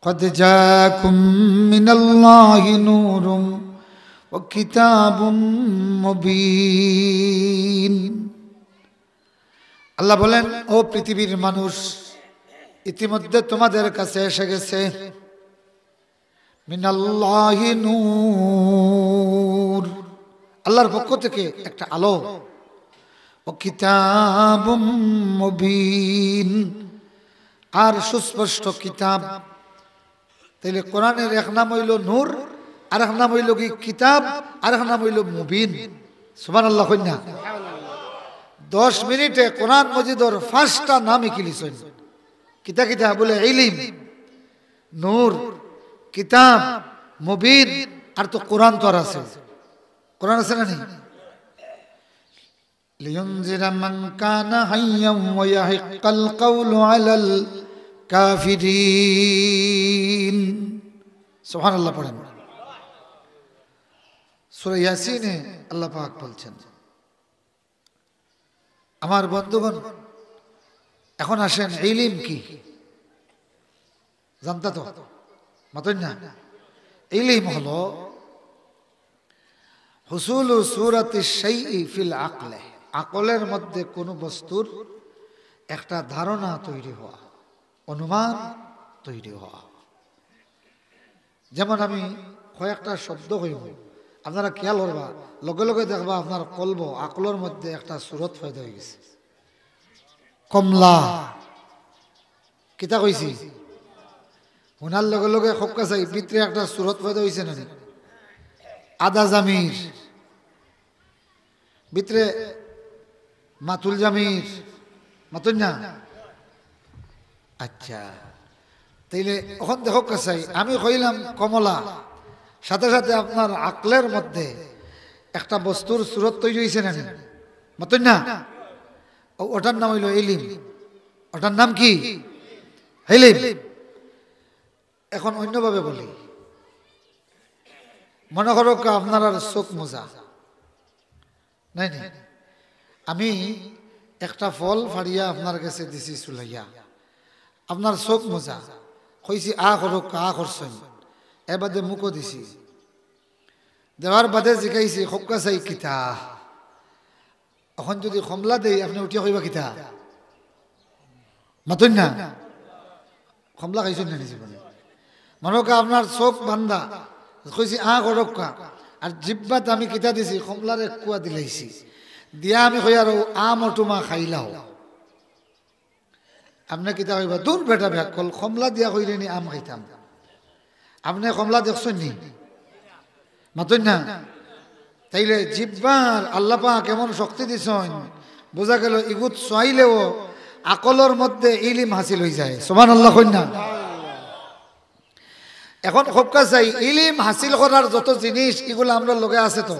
قد جاءكم من الله نور وكتاب مبين। আল্লাহ বলেন, ও পৃথিবীর মানুষ, ইতিমধ্যে তোমাদের কাছে এসে গেছে মিনাল্লাহি নূর, আল্লাহর পক্ষ থেকে একটা আলো, ও কিতাবুম মুবিন, আর সুস্পষ্ট কিতাব। তাইলে কোরআনের এক নাম হইল নূর, আর এক নাম হইল কি কিতাব, আর এক নাম হইল মুবিন। সুবহানাল্লাহ কইনা। 10 মিনিটে কোরআন মজিদর 5টা নামই কিলিছেন। কিতা কিতা বলে ইলম, নূর, কিতাব, মুবিন, আর তো কোরআন তো আছে। কোরআন আছে না নেই? লিয়ুনজিরা মান কানা হাইয়াম ওয়া ইয়াহিক্কাল কাওলু আলাল কাফিরিন। সুবহানাল্লাহ পড়েন। সূরা ইয়াসিনে আল্লাহ পাক বলছেন। আমার বন্ধুগণ, এখন আসেন ইলম কি জানতা তো মাতন না? ইলম হলো হুসুলু সূরাতি শাইই ফিল আকলে, আকলের মধ্যে কোন বস্তুর একটা ধারণা তৈরি হওয়া, অনুমান তৈরি হওয়া। যেমন আমি কয়েকটা শব্দ কইব, আপনারা খেয়াল করবা, লগে লগে দেখবা আপনার কলব আকলের মধ্যে একটা সুরত পয়দা হয়ে গেছে। কমলা কিতা কইছি, হুনার লগে লগে খপকা চাই ভিতরে একটা সুরত পয়দা হয়েছে না? আদা জামির ভিতরে মাতুল জামির, মাতুল না? আচ্ছা, তাইলে এখন দেখো কাছাই আমি কইলাম কমলা, সাথে সাথে আপনার আকলের মধ্যে একটা বস্তুর সুরত তৈরি হয়েছে না? মাতুল না? ওটার নাম হইল ইলম। ওটার নাম কি? ইলম। এখন অন্যভাবে বলি, মনে করো আপনার আর চোখ মোজা নাই নাই, আমি একটা ফল ফাড়িয়া আপনার কাছে দিছি চুলাইয়া, আপনার চোখ মোজা কইছি আ করো কা করছেন, এ বাদে মুখও দিছি, দেওয়ার বাদে জিকাইছি খপকা চাই কিতা। এখন যদি কমলা দেই আপনি উঠিয়া কইবা কিতা? মাতুন না? কমলা খাইছেন না জীবনে? মনে কা আপনার চোখ বান্ধা কইছি আ করক্কা, আর জিব্বাত আমি কিতা দিছি কমলার এক কুয়া দিলাইছি, দিয়া আমি কই আর আম অটুমা খাইলাও। আপনি কিতা কইবা? দূর বেটা ব্যাক কল, কমলা দিয়া কইলে নি আম খাইতাম। আপনি কমলা দেখছেন নি? মাতুন না? তাইলে জিব্বার আল্লাহ পাক কেমন শক্তি দিছেন, বোঝা গেল ইগুত চাইলেও আকলের মধ্যে ইলম হাসিল হয়ে যায়। সুবহানাল্লাহ কইনা। এখন খপকা চাই ইলম হাসিল করার যত জিনিস এগুলো আমরা লগে আছে তো।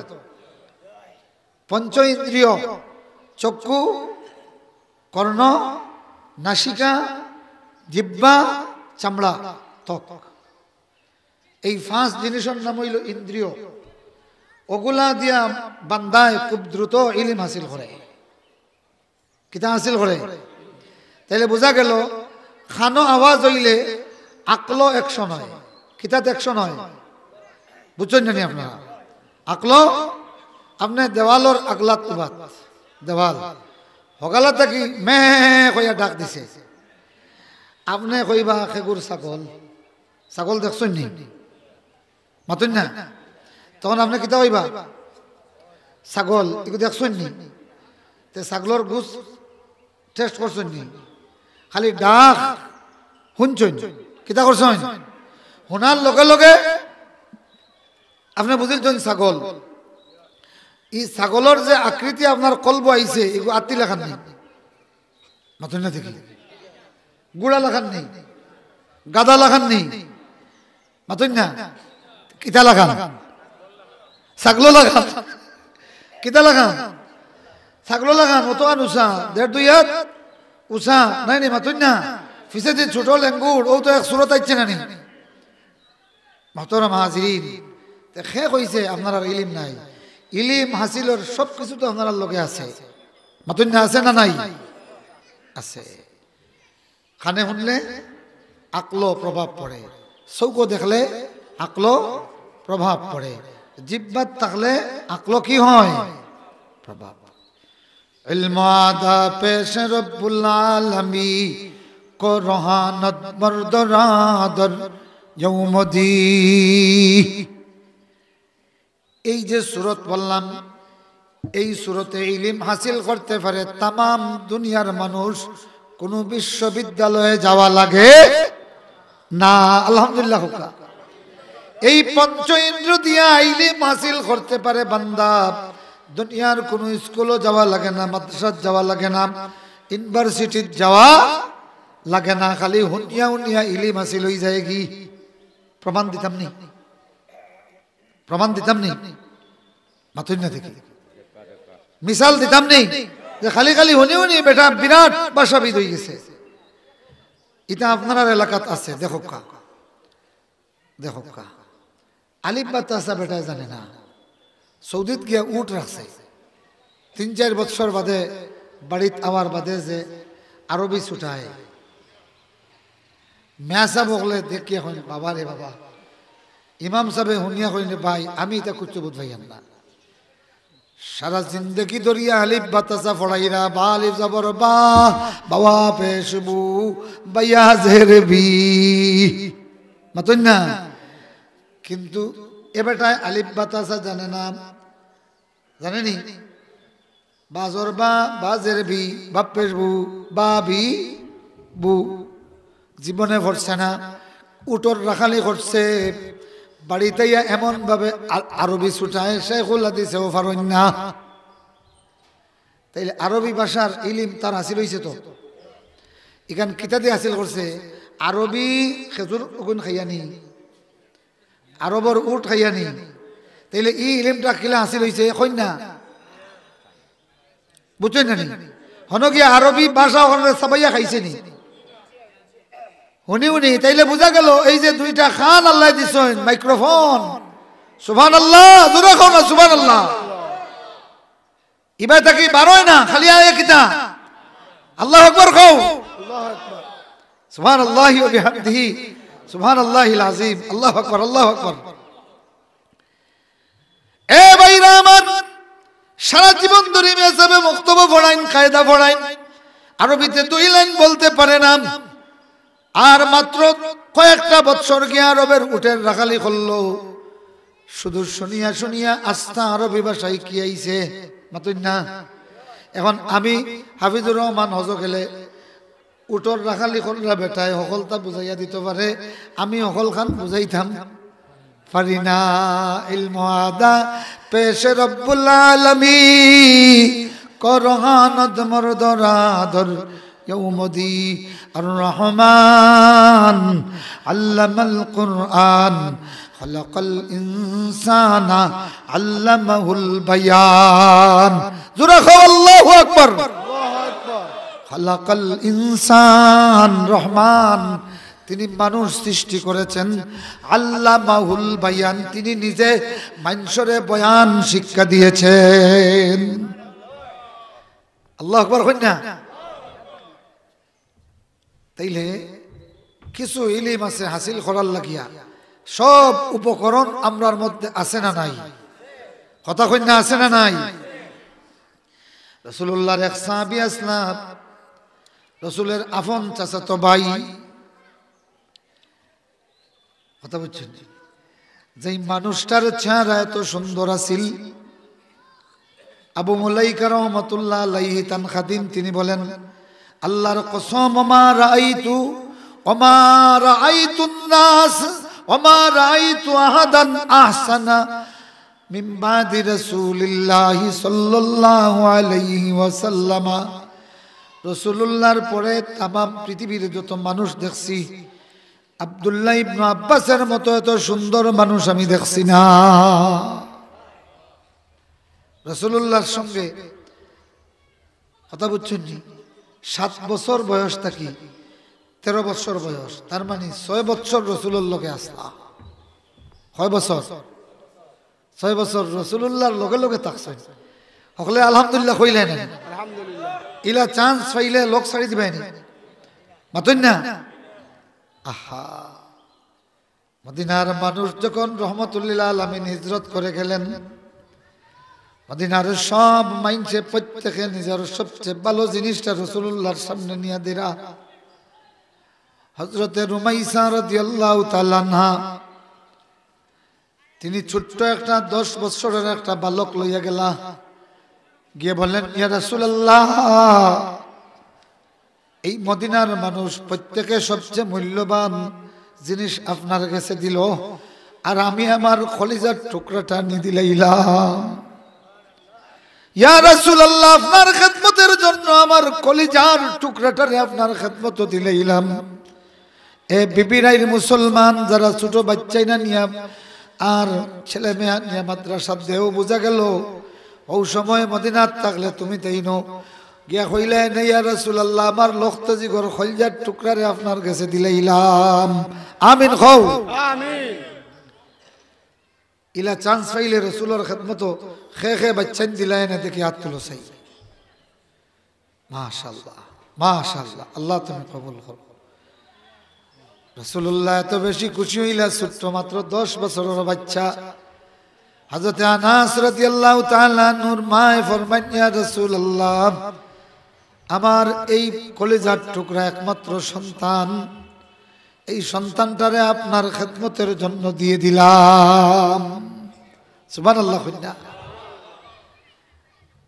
পঞ্চ ইন্দ্রিয়, চক্ষু, কর্ণ, নাসিকা, জিহ্বা, চামড়া, ত্বক, এই 5 জিনিসের নাম হইল ইন্দ্রিয়। ওগুলা দিয়া বান্দায় খুব দ্রুত ইলম হাসিল করে। কিতা হাসিল করে? তাইলে বোঝা গেল খানো আওয়াজ হইলে আকলো অ্যাকশন হয়, কিতাত অ্যাকশন হয়। বুঝছেন জানি আপনারা? আকলো আপনি দেওয়ালর আগলাত উবাত, দেওয়াল হগালা থাকি মে কইয়া ডাক দিছে, আপনি কইবা খেগুর ছাগল, ছাগল দেখছেন নি? মাতুন না? তখন আপনি কিতা কইবা? ছাগল এগুলো দেখছেন নি? তে ছাগলর গুছ টেস্ট করছেন নি? খালি ডাক শুনছেন, কিতা করছেন? শোনার লগে লগে আপনি বুঝিলছেন ছাগল। এই ছাগলের যে আকৃতি আপনার কলব আইছে, এগুলো আত্মি লেখান নেই, মাতুন না দেখি গুড়া লেখান নেই, গাদা লেখান নেই, মাতুন না? কিতা লাগান? ছাগল লাগান। কিতা লাগান? ছাগল লাগান। অত আন উষা 1.5-2 হাত উষা নাই নি, মাতুন না? ফিসে দিয়ে ছোট লেঙ্গুর ও তো এক সুরত আইছে না নি? মহতরম হাজিরিন, খে কইছে আপনার আর ইলিম নাই। ইলিম হাসিলর সব কিছু তো আপনার লগে আছে। মাতুন না? আছে না নাই? আছে। কানে শুনলে আকলো প্রভাব পড়ে, চৌকো দেখলে আকলো প্রভাব পড়ে, জিহ্বাত থাকলে আকলো কি হয়? প্রভাব। ইলম আদা পেশ রব্বুল আলামী কো রহানত মর্দরাদর ইয়ৌমদি। এই যে সূরত বললাম, এই সূরতে ইলম হাসিল করতে পারে তামাম দুনিয়ার মানুষ, কোন বিশ্ববিদ্যালয়ে যাওয়া লাগে না। আলহামদুলিল্লাহ। এই পঞ্চ ইন্দ্র দিয়া ইলম হাসিল করতে পারে বান্দা, দুনিয়ার কোন স্কুলও যাওয়া লাগে না, মাদ্রাসা যাওয়া লাগে না, ইউনিভার্সিটি যাওয়া লাগে না, খালি হুনিয়া হুনিয়া ইলম হাসিল হয়ে যায়। কি প্রমাণ দিতাম নি? প্রমাণ দিতাম নি? মাতুন না দেখি মিসাল দিতাম নেই যে খালি খালি হুনি হুনি বেটা বিরাট ভাষাবিদ হয়ে গেছে। এটা আপনার এলাকাত আছে, দেখো কা দেখো কা আলিফ বা তাসা বেটা জানে না, সৌদিত গিয়া উঠ রাখছে, 3-4 বছর বাদে বাড়িত আবার বাদে যে আরবি ছুটায় মেয়াসা বকলে দেখিয়া হইন বাবা রে বাবা, ইমাম সাহেব হুনিয়া কইলে ভাই আমি এটা কুচ্ছু বোধ ভাইয়াম না, সারা জিন্দগি দরিয়া আলিফ বাতাসা ফড়াইরা বা আলিফ জবর বা বাবা পেশবু বাইয়া জের বি মাতন না, কিন্তু এ বেটায় আলিফ বাতাসা জানে না, জানেনি? বাজর বা বাজের বি বা পেশবু বা বি বু জীবনে পড়ছে না, উটর রাখালি করছে, বাড়িতে এমন ভাবে আরবি ছুটায় শেখুল হাদিসেও পারেন না। তাইলে আরবি ভাষার ইলিম তার হাসিল হয়েছে তো, এখান কিতাবে হাসিল করছে। আরবি খেজুর ওগুন খাইয়ানি, আরবর উট খাইয়ানি, তাইলে ই ইলিমটা কিলা হাসিল হয়েছে কন্যা বুঝছেন না? হন কি আরবি ভাষা ওখানে সবাইয়া খাইছে নি উনি উনি, তাইলে বোঝা গেল এই যে দুইটা খান আল্লাহ দিছেন মাইক্রোফোন, সুবহানাল্লাহ, জোরে কও না সুবহানাল্লাহ। ইবা তাকি বারোয় না, খালি আয়া কিতা আল্লাহু আকবার কও, আল্লাহু আকবার, সুবহানাল্লাহি ওয়া বিহামদিহি সুবহানাল্লাহিল আযীম, আল্লাহু আকবার, আল্লাহু আকবার। এ ভাইরা আমার, সারা জীবন ধরে মেসাবে মুক্তব পড়াইন, কায়দা পড়াইন, আরবিতে 2 লাইন বলতে পারে না, আর মাত্র কয়েকটা বছর গিয়ে আরবের উটের রাখালি করলো, শুধু শুনিয়া শুনিয়া আস্থা আরবি ভাষায় কি আইছে মাতুন না। এখন আমি হাফিজুর রহমান হজ গেলে উটর রাখালি করলা বেটায় সকলতা বুঝাইয়া দিতে পারে, আমি সকল খান বুঝাইতাম পারি না। ইলমু আদা পেশ রব্বুল আলামী করহানত মর্দরাদর ইয়ৌমদি আর রহমান আল্লামাল কুরআন খালাকাল ইনসানা আল্লামাহুল বায়ান, জোরে কও আল্লাহু আকবার, খালাকাল ইনসান, রহমান তিনি মানুষ সৃষ্টি করেছেন, আল্লামাহুল বায়ান তিনি নিজে মানুষরে বয়ান শিক্ষা দিয়েছেন। আল্লাহু আকবার কইনা। তাইলে কিছু ইলিম আছে হাসিল করার লাগিয়া, সব উপকরণ আমরার মধ্যে আছে না নাই? কথা কইনা আছে না নাই? রাসূলুল্লাহর এক সাহাবী আসলাম, রাসূলের আপন চাচাতো ভাই, কথা বুঝছেন? যেই মানুষটার চেহারা এত সুন্দর আছিল, আবু মুলাইকা রাহমাতুল্লাহ আলাইহি তানখাদিম তিনি বলেন, আল্লাহর কসম, ওমা রাআইতুন নাস ওমা রাআইতু আহাদান আহসানা মিন বাদি রাসূলিল্লাহি সাল্লাল্লাহু আলাইহি ওয়াসাল্লাম, রাসূলুল্লাহর পরে तमाम পৃথিবীর যত মানুষ দেখছি, আব্দুল্লাহ ইবনে আব্বাসের মতো এত সুন্দর মানুষ আমি দেখছি না। রাসূলুল্লাহর সঙ্গে কথা বুঝছেন নি, 7 বছর বয়স থাকি 13 বছর বয়স, তার মানে 6 বছর রাসূলুল্লাহর লগে আসলা। কয় বছর? 6 বছর রাসূলুল্লাহর লগে লগে থাকছেন। সকলে আলহামদুলিল্লাহ কইলেন, আলহামদুলিল্লাহ। ইলা চান্স পাইলে লোক ছাড়ি দিবেন মাতুন না। আহা, মদিনার মানুষ যখন রহমতুল্লিল আলামিন হিজরত করে গেলেন, মদিনার সব মাইনসে প্রত্যেকে নিজের সবচেয়ে ভালো জিনিসটা রাসূলুল্লাহর সামনে নিয়ে দিরা। হযরতে রুমাইসা রাদিয়াল্লাহু তাআলা আনহা তিনি ছোট্ট একটা 10 বছরের একটা বালক লইয়া গেলা, গিয়ে বললেন, ইয়া রাসূলুল্লাহ, এই মদিনার মানুষ প্রত্যেকে সবচেয়ে মূল্যবান জিনিস আপনার কাছে দিল, আর আমি আমার কলিজার টুকরাটা নিয়ে দিলাম। ইয়া রাসূলুল্লাহ, আপনার খেদমতের জন্য আমার কলিজার টুকরাটারে আপনার খেদমত দিলাম। এ বিবিরাইর মুসলমান যারা ছোট বাচ্চাই না নিয়া আর ছেলে মেয়ে নিয়ে মাদ্রাসা দেও, বোঝা গেল ও সময় মদিনাত থাকলে তুমি তাই নো গিয়া কইলে, ইয়া রাসূলুল্লাহ, আমার লখতজিগর কলিজার টুকরারে আপনার কাছে দিলাম। আমিন কও। আমিন। ইলা চান্স পাইলে রাসূলের খেদমত খে বাচ্চান দিলাই না, দেখি হাত তুলো চাই। মাশাআল্লাহ মাশাআল্লাহ, আল্লাহ তুমি কবুল করো। রাসূলুল্লাহ এত বেশি খুশি হইলা, ছোট্ট মাত্র 10 বছরের বাচ্চা হযরত আনাস রাদিয়াল্লাহু তাআলা নূর মায়ে ফরমান, ইয়া রাসূলুল্লাহ, আমার এই কলিজার টুকরা একমাত্র সন্তান, এই সন্তানটারে আপনার খেদমতের জন্য দিয়ে দিলাম। সুবহানাল্লাহ।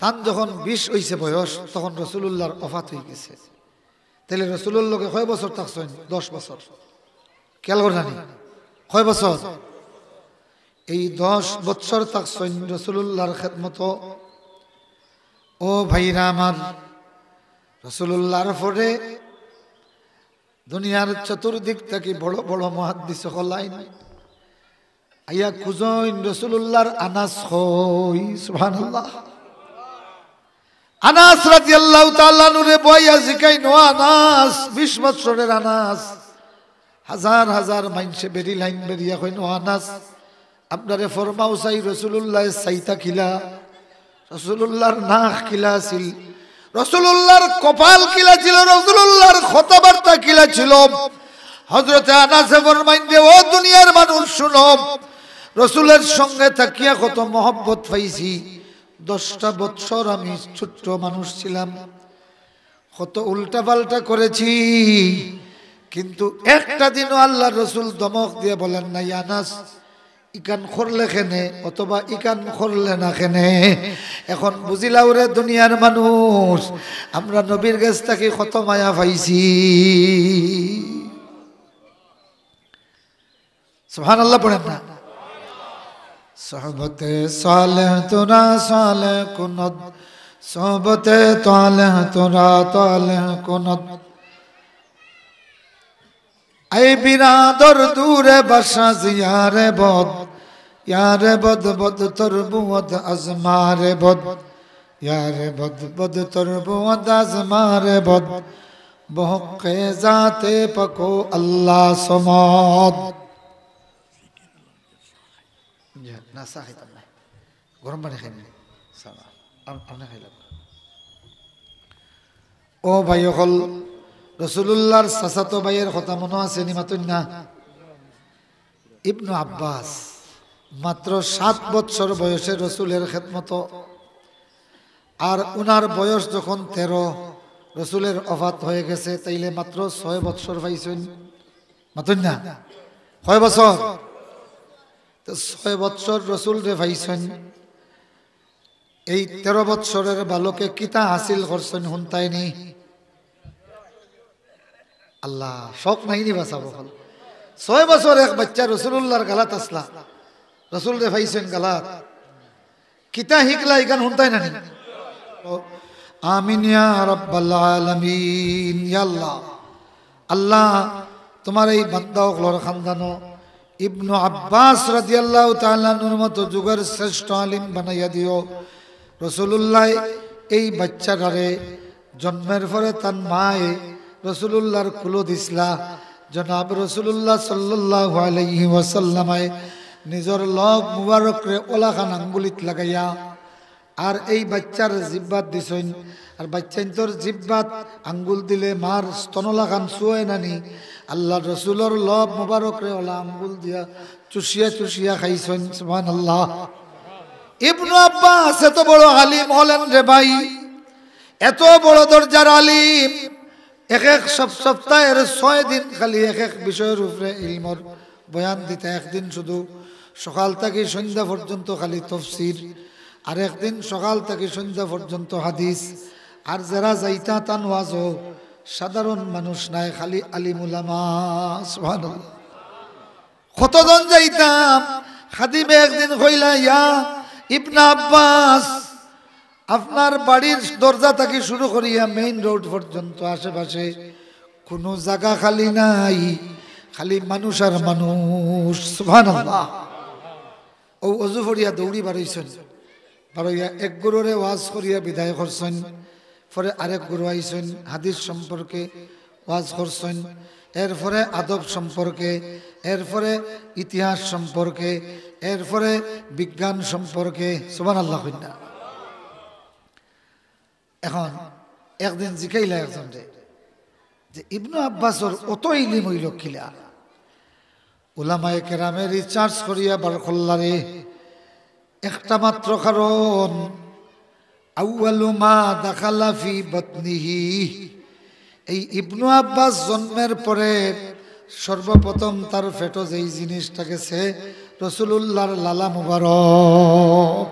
তান যখন 20 হইছে বয়স, তখন রাসূলুল্লাহর ওফাত হয়ে গেছে। তাহলে রাসূলুল্লাহ কয় বছর থাকছেন? 10 বছর। খেয়াল করেন কয় বছর? এই 10 বছর থাকছেন রাসূলুল্লাহর খেদমত। ও ভাইরা আমার, রাসূলুল্লাহর পরে দুনিয়ার চতুর্দিক থেকে বড় বড় মুহাদ্দিস হলাইন আইয়া খুঁজইন রাসূলুল্লাহর আনাস হই। সুবহানাল্লাহ। আনাস রাদিয়াল্লাহু তাআলা নুরে বইয়া জিকাইন, ও আনাস, 20 বছরের আনাস, হাজার হাজার মাইনসে বেরি লাইন বেরিয়া কইন, ও আনাস, আপনারে ফরমাও চাই রাসূলুল্লাহ সাইতা খিলা, রাসূলুল্লাহর নাক খিলা ছিল, রাসূলুল্লাহর কপাল কিলা ছিল, রাসূলুল্লাহর কথাবার্তা কিলা ছিল। হযরতে আনাস ফরমাইন যে, ও দুনিয়ার মানুষ শুনো, রাসূলের সঙ্গে তাকিয়া কত মহব্বত পাইছি। 10টা বছর আমি ছোট্ট মানুষ ছিলাম, কত উল্টা পাল্টা করেছি, কিন্তু একটা দিনও আল্লাহর রাসূল দমক দিয়ে বলেন না, আনাস ইকান করলে কেনে অথবা ইকান করলে না কেনে। এখন বুঝিলাও রে দুনিয়ার মানুষ, আমরা নবীর কাছ থেকে কত মায়া পাইছি। সুবহানাল্লাহ পড়েন না। সোহবতে সালেহ তোরা সালেহ কুনত, সোহবতে তালেহ তোরা তালেহ কুনত, আই বিরাদর দূরে বাসা জিয়ারে বদ, ইয়ারে বদ বদ তোর বুয়দ আজমারে বদ, ইয়ারে বদ বদ তোর বুয়দ আজমারে বদ, বহকে জাতে পকো আল্লাহ সমদ। না চা খাইতাম না, গরম পানি খাইনি, আপনি খাইলাম। ও ভাই হল, রাসূলুল্লাহর চাচাতো ভাইয়ের কথা মনে আছে নি? মাতুন না, ইবনু আব্বাস মাত্র 7 বছর বয়সে রাসূলের খেদমত, আর উনার বয়স যখন 13, রাসূলের ওফাত হয়ে গেছে, তাইলে মাত্র 6 বছর পাইছেন। মাতুন না, কয় বছর? 6 বছর রাসূল রে পাইছেন। এই 13 বছরের বালকে কিতা হাসিল করছেন হুনতাইনি? আল্লাহ শখ নাইনি বাঁচাবো। 6 বছর এক বাচ্চা রাসূলুল্লাহর গালাত আসলা, রাসূল রে পাইছেন গালাত, কিতা হিকলা ইগান হুনতাই না নি? আমিন ইয়া রাব্বাল আলামিন। ইয়া আল্লাহ, আল্লাহ তোমার এই বান্দা ওগুলোর খানদানো ইবনু আব্বাস রাদিয়াল্লাহু তাআলা নুর মতো যুগের শ্রেষ্ঠ আলিম বানাইয়া দিও। রাসূলুল্লাহ এই বাচ্চাটারে জন্মের পরে তার মায়ে রাসূলুল্লাহর কুলো দিসলা, জনাব রাসূলুল্লাহ সাল্লাল্লাহু আলাইহি ওয়াসাল্লামে নিজের লগ মুবারক রে ওলা খান আঙ্গুলিত লাগাইয়া আর এই বাচ্চার জিব্বাত দিছেন আর বাচ্চা তোর জিব্বাত আঙ্গুল দিলে মার স্তনলাখান চুয়ে নানি আল্লাহ রসুলর লব মুবারক রে ওলা আঙ্গুল দিয়া চুষিয়া চুষিয়া খাইছেন সুবহানাল্লাহ। ইবনু আব্বাস এত বড় আলিম হলেন রে ভাই, এত বড় দরজার আলিম, এক এক সপ্তাহের 6 দিন খালি এক এক বিষয়ের উপরে ইলমর বয়ান দিতে। একদিন শুধু সকাল থেকে সন্ধ্যা পর্যন্ত খালি তাফসীর, আর একদিন সকাল থেকে সন্ধ্যা পর্যন্ত হাদিস। আর যারা যাইতা তান ওয়াজও সাধারণ মানুষ নাই, খালি আলিম উলামা সুবহানাল্লাহ। কতজন যাইতাম। খাদিমে একদিন কইলা, ইয়া ইবনে আব্বাস, আপনার বাড়ির দরজা থেকে শুরু করিয়া মেইন রোড পর্যন্ত আশেপাশে কোনো জায়গা খালি নাই, খালি মানুষ আর মানুষ সুবহানাল্লাহ। ও অজু ফরিয়া দৌড়ি বাড়াইছেন, বাড়াইয়া এক গুরুরে ওয়াজ করিয়া বিদায় করছেন। পরে আরেক গুরু আইছেন, হাদিস সম্পর্কে ওয়াজ করছেন, এরপরে আদব সম্পর্কে, এরপরে ইতিহাস সম্পর্কে, এরপরে বিজ্ঞান সম্পর্কে সুবহানাল্লাহ। এখন একদিন জিকাইলা একজন যে ইবনু আব্বাসর অত ইলিম হইল কিলা? উলামায়ে কেরামে রিসার্চ করিয়া বার করলারে একটা মাত্র কারণ, আউয়ালু মা দাখালা ফি বাতনিহি, এই ইবনু আব্বাস জন্মের পরে সর্বপ্রথম তার পেটে যেই জিনিসটা গেছে রাসূলুল্লাহর লালা মুবারক।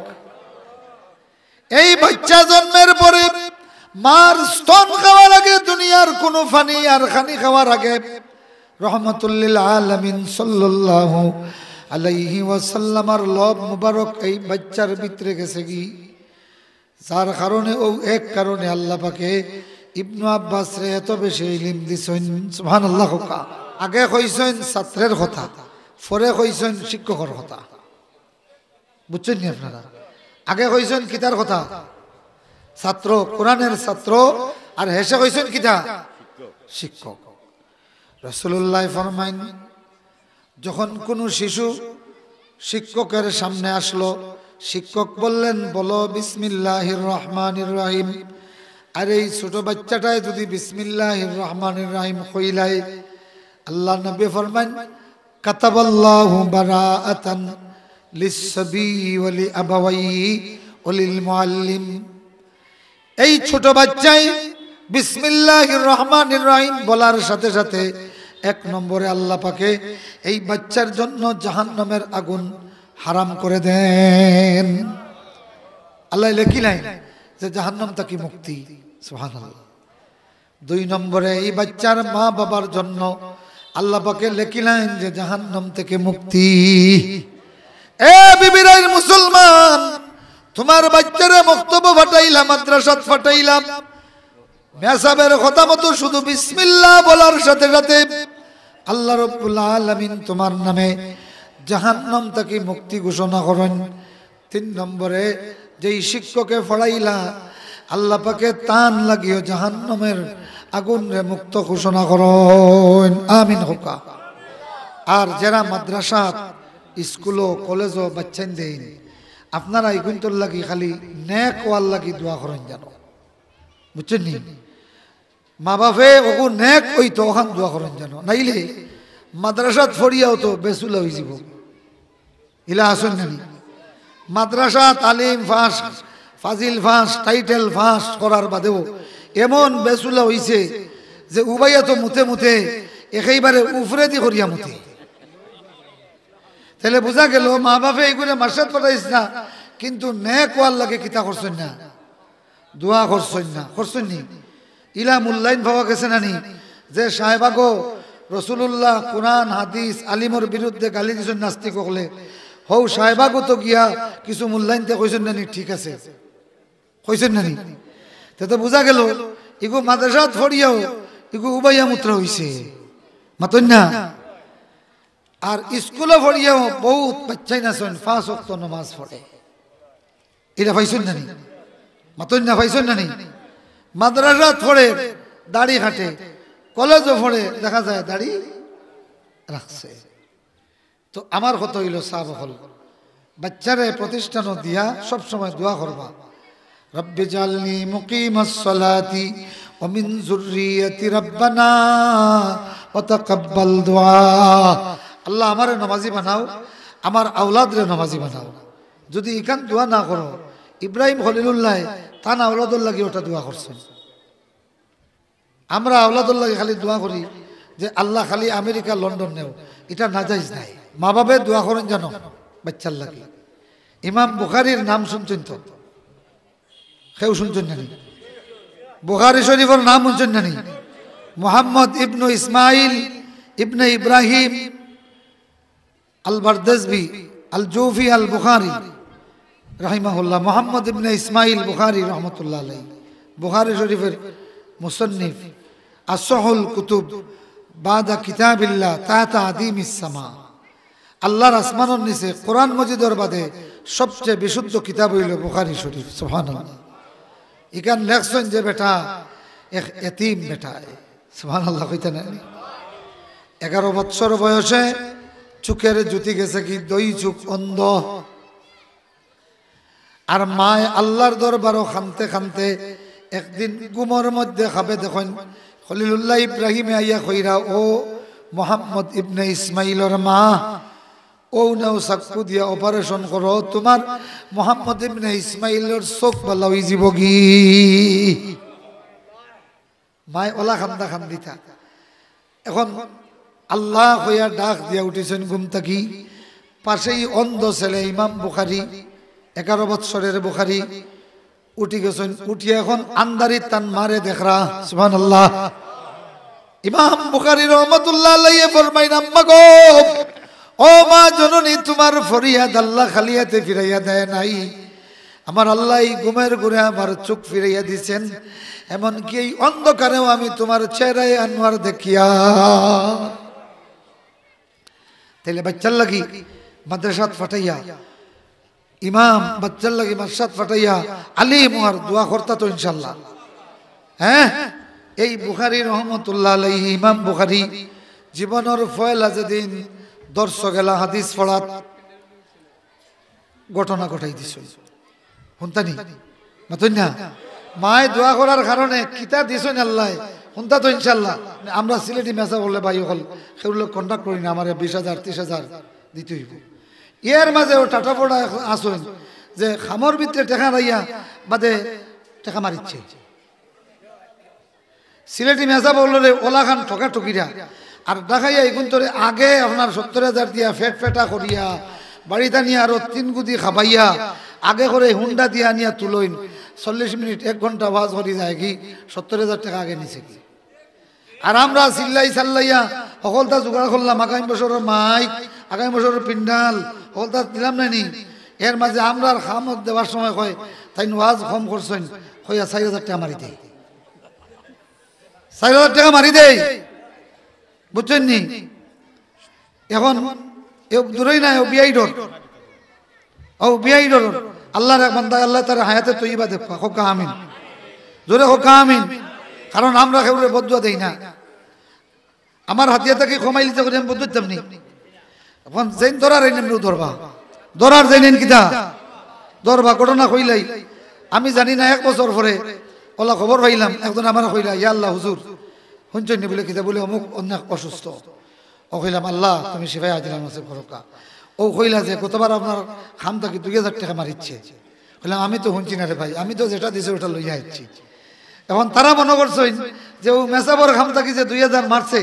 এই বাচ্চা জন্মের পরে মার স্তন খাওয়ার আগে, দুনিয়ার কোন পানি আর খানি খাওয়ার আগে রহমাতুল লিল আলামিন সাল্লাল্লাহু আলাইহি ওয়াসাল্লামের লব মুবারক এই বাচ্চার ভিতরে গেছে কি, যার কারণে ও এক কারণে আল্লাহ পাকে ইবনু আব্বাস রে এত বেশি ইলম দিছেন সুবহানাল্লাহ। আগে কইছেন ছাত্রের কথা, পরে কইছেন শিক্ষকের কথা, বুঝছেন নি আপনারা? আগে কইছেন কিতার কথা, ছাত্র, কোরআনের ছাত্র, আর হেসে কইছেন কিতা, শিক্ষক। রাসূলুল্লাহ ফরমাইন, যখন কোনো শিশু শিক্ষকের সামনে আসলো, শিক্ষক বললেন বলো বিসমিল্লাহির রহমানির রহিম। আর এই ছোট বাচ্চাটায় যদি বিসমিল্লাহির রহমানির রহিম কইলাই, আল্লাহ নবী ফরমাইন কাতাবাল্লাহু বারাআতান লিসসাবি ওয়া লিআবাওয়াইহি ওয়া লিল মুআল্লিম। এই ছোট বাচ্চাই বিসমিল্লাহির রহমানির রহিম বলার সাথে সাথে 1 নম্বরে আল্লাহ পাকে এই বাচ্চার জন্য জাহান্নামের আগুন হারাম করে দেন। আল্লাহ লেখিলেন যে জাহান্নাম থেকে মুক্তি সুবহানাল্লাহ। 2 নম্বরে এই বাচ্চার মা বাবার জন্য আল্লাহ পাকে লেখিলেন যে জাহান্নাম থেকে মুক্তি। এ বিবিরাই মুসলমান, তোমার বাচ্চারে মক্তব ফাটাইলাম, মাদ্রাসাত ফাটাইলাম, মেসাবের কথা মতো শুধু বিসমিল্লাহ বলার সাথে সাথে আল্লাহ রাব্বুল আলামিন তোমার নামে জাহান্নাম থেকে মুক্তি ঘোষণা করেন। 3 নম্বরে যেই শিক্ষকে পড়াইলা আল্লাহ পাকে তান লাগিও জাহান্নামের আগুন রে মুক্ত ঘোষণা করেন, আমিন হোকা। আর যারা মাদ্রাসা, স্কুল, কলেজ বাচ্চান দেন, আপনারা এগুন্তর লাগি খালি নেক ওয়াল লাগি দোয়া করেন জানো, বুঝছেন নি? মা বাপে ওগু নেক ওই তো ওখান দোয়া করেন জানো, নাইলে মাদ্রাসাত ফরিয়াও তো বেসুলা হয়ে যাব। ইলা আসেন নানি মাদ্রাসা তালিম ফাঁস, ফাজিল ফাঁস, টাইটেল ফাঁস করার বাদেও এমন বেসুলা হইছে যে উবাইয়া তো মুতে মুতে একেবারে উফরে দি করিয়া মুতে। তাহলে বোঝা গেল মা বাপে এগুলো মার্শাদ পাঠাইছ না, কিন্তু নেক ওয়াল লাগে কিতা করছেন না, দোয়া করছেন না, করছেন নি? ইলা মূল্যায়ন পাওয়া গেছে নানি যে সাহেবাগো রসুল্লাহ কোরআন হাদিস আলিমর বিরুদ্ধে গালি দিছেন নাস্তিক হলে, হৌ সাহেবাগো তো গিয়া কিছু মূল্যায়নতে কইছেন নানি, ঠিক আছে কইছেন নানি? তো বোঝা গেল ইগু মাদ্রাসাত ফড়িয়াও ইগু উবাইয়া মুত্রা হইছে, মাতন না? আর স্কুলে ফড়িয়াও বহুত বাচ্চাই নাছেন 5 ওয়াক্ত নামাজ পড়ে, এটা পাইছেন নানি? মাতন না পাইছেন নানি? মাদ্রাসাত পড়ে দাড়ি হাঁটে, কলেজও পড়ে দেখা যায় দাড়ি রাখছে। তো আমার কথা হইল সাহাব হল বাচ্চারে প্রতিষ্ঠানও দিয়া সবসময় দোয়া করবা রব্বি জালনি মুকিমাস সালাতি ওয়া মিন যুররিয়াতি রব্বানা ওয়া তাকাব্বাল দুআ। আল্লাহ আমারে নামাজি বানাও, আমার আওলাদরে নামাজি বানাও। যদি এখান দোয়া না করো, ইব্রাহিম খলিলুল্লাহ তান আওলাদুল লাগি ওটা দোয়া করছেন। আমরা আওলাদুল লাগি খালি দোয়া করি যে আল্লাহ খালি আমেরিকা লন্ডন নেও, এটা নাজাইজ নাই। মা বাবা দোয়া করেন জানো বাচ্চার লাগে। ইমাম বুখারীর নাম শুনছেন তো? কেউ শুনছেন না? বুখারী শরীফের নাম শুনছেন না? মুহাম্মদ ইবনু ইসমাইল ইবনে ইব্রাহিম আল বারদাজবি আল জুফি আল বুখারী রাহিমাহুল্লাহ। মুহাম্মদ ইবনে ইসমাইল বুখারী রহমতুল্লাহ আলাইহি, বুখারী শরীফের মুসান্নিফ। আসহুল কুতুব বাদা কিতাবিল্লাহ তাহতা আদিমিস সামা। আল্লাহর আসমানের নিচে কোরআন মজিদের বাদে সবচেয়ে বিশুদ্ধ কিতাব হইল বুখারী শরীফ। সুবহানাল্লাহ। ইকান লেখছেন যে বেটা এক এতিম বেটা, সুবহানাল্লাহ কইতে না। 11 বছর বয়সে চোখের জ্যোতি গেছে কি দই চোখ অন্ধ। আর মায় আল্লাহর দরবারও খানতে খানতে একদিন গুমর মধ্যে খাবে দেখেন খলিলুল্লাহ ইব্রাহিমে আইয়া কইরা, ও মুহাম্মদ ইবনে ইসমাইলের মা, ও নাও চাকু দিয়া অপারেশন করো, তোমার মুহাম্মদ ইবনে ইসমাইলের চোখ ভালো হয়ে যাব গি। মায় ওলা খান্দা খান্দিতা। এখন আল্লাহ হইয়া ডাক দিয়া উঠেছেন ঘুম থাকি। পাশেই অন্ধ ছেলে ইমাম বুখারী, 11 বৎসরের বুখারী, উঠি গেছেন। উঠিয়া এখন আন্দারি তান মারে দেখরা। সুবহানাল্লাহ। ইমাম বুখারী রহমাতুল্লাহ আলাইহি ফরমাইন, আম্মা গো, ও মা জননী, তোমার ফরিয়াদ আল্লাহ খালিয়াতে ফিরাইয়া দেয় নাই। আমার আল্লাহ এই ঘুমের ঘুরে আমার চোখ ফিরাইয়া দিছেন, এমনকি এই অন্ধকারেও আমি তোমার চেহারায় আনোয়ার দেখিয়া। তাইলে বাচ্চার লাগি মাদ্রাসাত ফাটাইয়া, ইমাম বাচ্চার লাগি মাদ্রাসাত ফাটাইয়া আলিম আর দোয়া করতা তো ইনশাআল্লাহ। হ্যাঁ, এই বুখারী রহমতুল্লাহ আলাইহি, ইমাম বুখারী জীবনের ফয়লা যেদিন দর্শক গেলা হাদিস পড়াত ঘটনা ঘটাই দিছ। শুনতানি মাতই না? মায় দোয়া করার কারণে কিতা দিছেন আল্লাহ শুনতা তো ইনশাআল্লাহ। আমরা সিলেটি মেসা বললে ভাই হল সেগুলো কন্ট্যাক্ট করি না, আমার 20,000 30,000 দিতে হইব। এর মাঝে ও টাটা পড়া আসুন যে খামর ভিতরে টেকা রাইয়া বাদে টেকা মারিচ্ছে। সিলেটি মেসা বললে ওলা খান ঠকা ঠকিরা আর দেখাইয়া এগুন তোরে আগে আপনার 70,000 দিয়া ফেট ফেটা করিয়া বাড়িতে নিয়ে আরো 3 গুদি খাবাইয়া আগে করে হুন্ডা দিয়া নিয়া তুলইন 40 মিনিট 1 ঘন্টা ওয়াজ করি যায় কি 70,000 টাকা আগে নিছে কি। আর আমরা চিল্লাই চাল্লাইয়া সকলতা জোগাড় করলাম, আগামী বছরের মাইক, আগামী বছরের পিন্ডাল সকলতা দিলাম নানি। এর মাঝে আমরা খামত দেওয়ার সময় কয় তাই ওয়াজ কম করছেন, কইয়া 4,000 টাকা মারি দেয়, 4,000 টাকা মারি দেয়, বুঝছেন নি? এখন দূরেই নাই, ও বিআই ডর, ও বিআই ডর। আল্লাহর এক বান্দা, আল্লাহ তার হায়াতে তৈবা দেখবা, হোকা আমিন, জোরে হোকা আমিন। কারণ আমরা কেউ বদুয়া দেই না। আমার হাতিয়া থেকে কমাই লিতে করে আমি বদু দিতাম নি। এখন যেন ধরার এই নেমরু ধরবা, ধরার যেন কিতা ধরবা। ঘটনা কইলাই আমি জানি না, 1 বছর পরে ওলা খবর পাইলাম, একজন আমার কইলা, ইয়া আল্লাহ হুজুর শুনছেন বলে কিতা বলে অমুক অনেক অসুস্থ। ও কইলাম আল্লাহ তুমি শিফাই আজিলাম আছে ফরকা। ও কইলা যে কতবার আপনার খাম থাকি 2,000 টাকা মারিচ্ছে। কইলাম আমি তো শুনছি না রে ভাই, আমি তো যেটা দিছে ওটা লইয়া আসছি। এখন তারা মনে করছেন যে ও মেসাবর খাম থাকি যে 2,000 মারছে,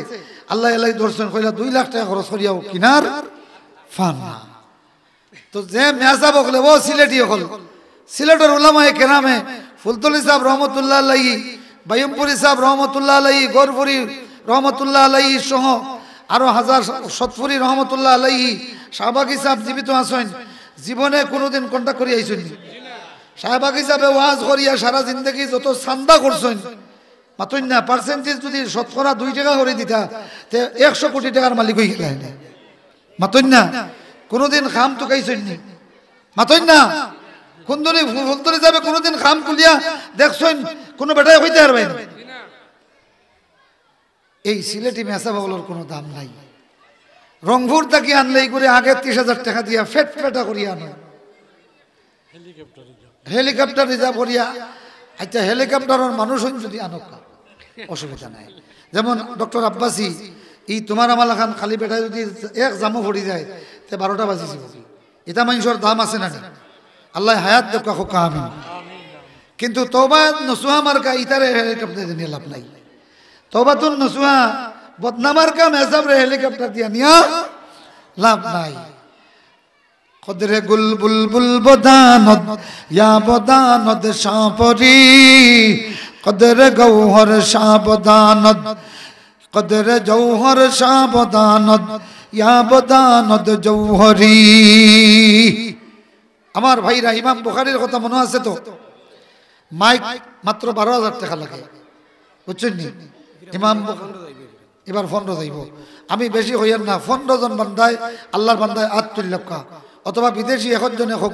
আল্লাহ আল্লাহ ধরছেন। কইলা 2 লাখ টাকা খরচ করিয়াও কিনার ফান না। তো যে মেসাব হলে ও সিলেটি হল, সিলেটের উলামায়ে কেরামে ফুলতলি সাহেব রহমতুল্লাহ আলাইহি, বাইমপুরি সাহেব রহমতুল্লাহ আলাইহি, গৌরপুরি রহমতুল্লাহ আলাইহি সহ আরো হাজার সতপুরি রহমতুল্লাহ আলাইহি, শাহবাগী সাহেব জীবিত আছেন, জীবনে কোনোদিন কন্টাক্ট করি আইছেন। শাহবাগী সাহেবে ওয়াজ করিয়া সারা জিন্দগি যত চান্দা করছেন মাতই না, পার্সেন্টেজ যদি শতকরা 2 টাকা করে দিতা তে 100 কোটি টাকার মালিক হয়ে গেলেন। মাতই না, কোনোদিন খাম তো খাইছেন নি? মাতই না, কোনদিন ফুলতলি যাবে কোনোদিন খাম কুলিয়া দেখছেন কোনো বেটাই হইতে পারবে না। এই সিলেটি মেসা বাবুলোর কোনো দাম নাই। রংপুর থেকে আনলেই করে আগে 30,000 টাকা দিয়া ফেট ফেটা করিয়া আনো। হেলিকপ্টার রিজার্ভ করিয়া আচ্ছা হেলিকপ্টারের মানুষ যদি আনক অসুবিধা নাই যেমন ডক্টর আব্বাসি ই তোমার আমার খান খালি পেটায় যদি এক জামো পড়ি যায় তে 12টা বাজিছে এটা মানুষের দাম আছে না আল্লাহ হায়াত দেখা হোকা আমিন কিন্তু তওবা নসুহা মার্কা ইতারে হেলিকপ্টার নিয়ে লাভ নাই তওবাতুন নসুহা বদনামার কাম হিসাব রে হেলিকপ্টার দিয়া নিয়া লাভ নাই কদরে গুল বুলবুল বদানত ইয়া বদানত সাপরি কদরে গৌহর সাবদানত কদরে জৌহর সাবদানত ইয়া বদানত জৌহরি আমার ভাইরা ইমাম বুখারীর কথা মনে আছে তো মাইক মাত্র 12,000 টাকা লাগে বুঝছেন নি ইমাম এবার 15 যাইব আমি বেশি হইয়ার না 15 জন বান্দায় আল্লাহর বান্দায় 8 লক্ষ অথবা বিদেশি 1 জনে হোক